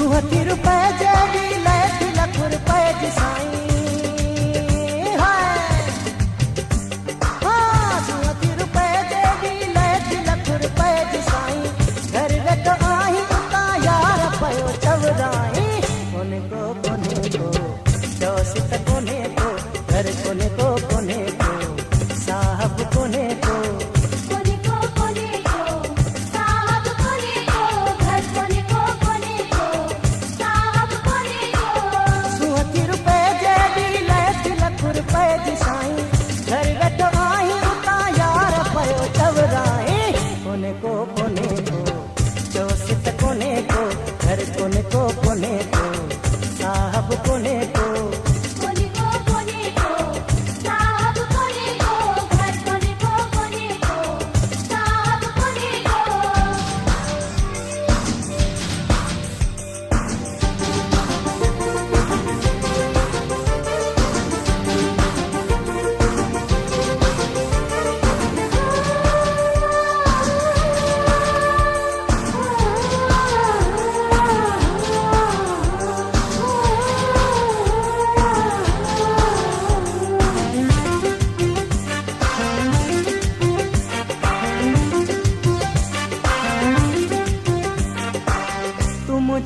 सुहती रुपए जेडी लैठी लख रुपए जी साईं हाय हाँ सुहती रुपए जेडी लैठी लख रुपए जी साईं घर वेठो आहीं उतां यार पयो चवराई कोने को चौसित कोने को घर कोने को साहब कोने को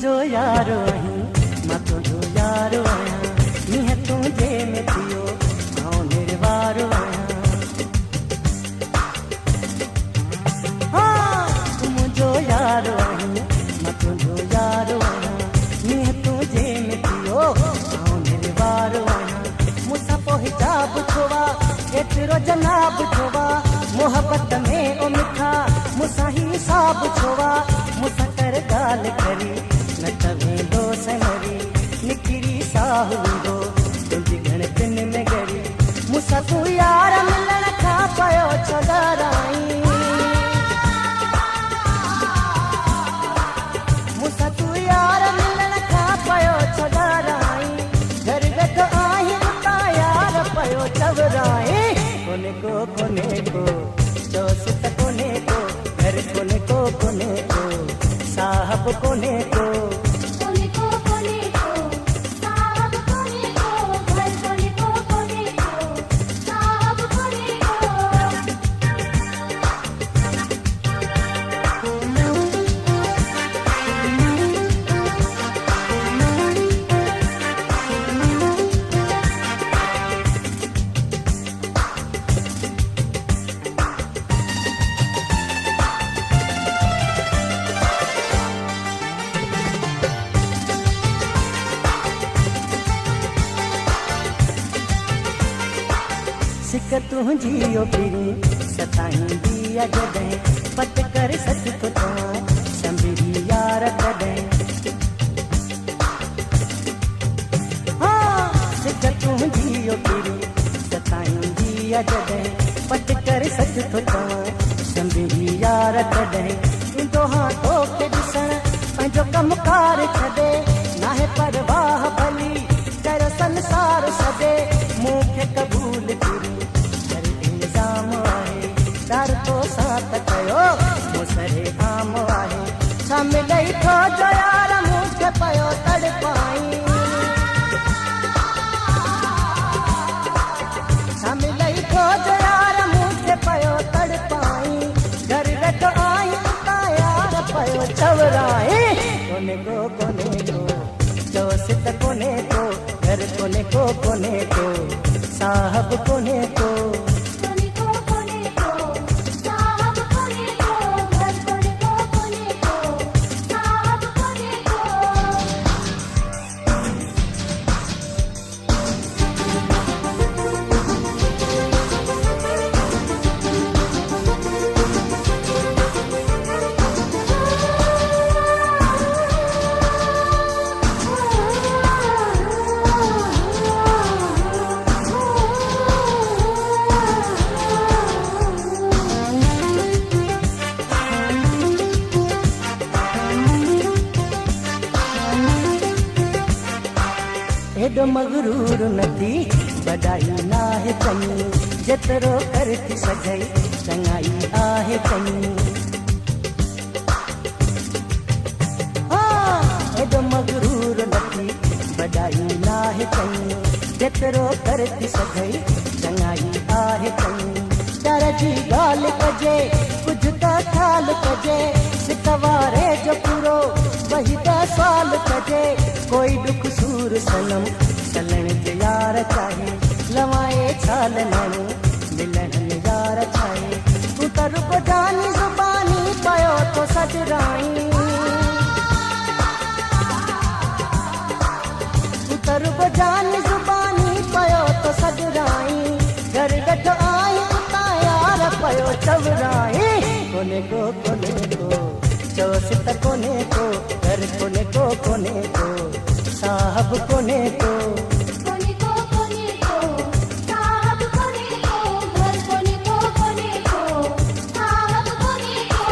जो यारो आहीं मां तुझो यारो आहियां मींहं तुंहिंजे में थियो आऊं निर्वारो आहियां हाँ तूं मुंहिंजो यारो आहीं मां तुंहिंजो यारो आहियां मींहं तुंहिंजे में थियो आऊं निर्वारो आहियां मूंसां पोइ हिजाब छो आहे एतिरो जनाब छो आहे मोहबत में ओ मिठा मूंसां ही हिसाब छो आहे मूंसां कर ॻाल्हि करी न वेंदो सनरी निकिरी साहु हूंदो तुंहिंजी गणतिन में गरी मूंसां तूं यार मिलण खां पयो छो डराई मूंसां तूं यार मिलण खां पयो छो डराई घर वेठो आहीं उतां यार पयो चवराई कोने को चौसित कोने को घर कोने को साहब कोने को सिक तुंहिंजी ओ पिरी सताईंदी आहे जॾहिं पट करे सच थो चवां संभरी यार कॾहिं हाँ सिक तुंहिंजी ओ पिरी सताईंदी आहे जॾहिं पट करे सच थो चवां संभरी यार कॾहिं ईंदो हा तोखे ॾिसण पंहिंजो कमकार छॾे नाहे परवाह भली कर संसार छॾे मूंखे क़बूल करी डर तो साथ कयो मुसरे आम आहे छा मिलई थो जो यार मूंखे पयो तड़पाई छा मिलई थो जो यार मूंखे पयो तड़पाई घर वेठो आहीं उतां यार पयो चवराई कोने को चौसित कोने को घर कोने को साहब कोने को एडो मगरूर नथी बड़ाई नाहे कनी जेतरो कर थी सजई चंगाई आहे कनी हाँ एडो मगरूर जेतिरो करती सघई चङाई आहे चङी डर जी ॻाल्हि कजे कुझु त ख़्याल कजे सिक वारे जो पूरो वही त सवाल कजे कोई दुख सूर सनम चलण ते यार चाहे लवाए छाल माण्हू मिलण में यार छाहे तूं त रुक जानी ज़ुबानी पयो तो सजराई रुब जानी ज़ुबानी पयो तो सजराई घर गठ आई उता यार पयो चवराई कोने को चौस त कोने को घर कोने को साहब कोने को साहब कोने को घर कोने को साहब कोने को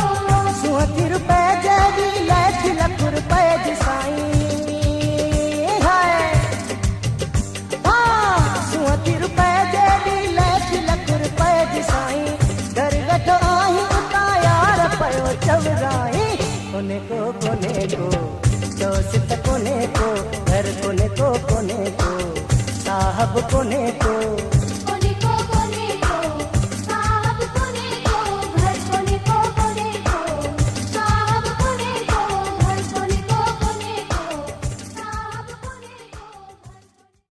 100 रुपए जड़ी लाख लख रुपए जी साईं चवराई कोने को चौस त कोने को घर कोने को साहब कोने को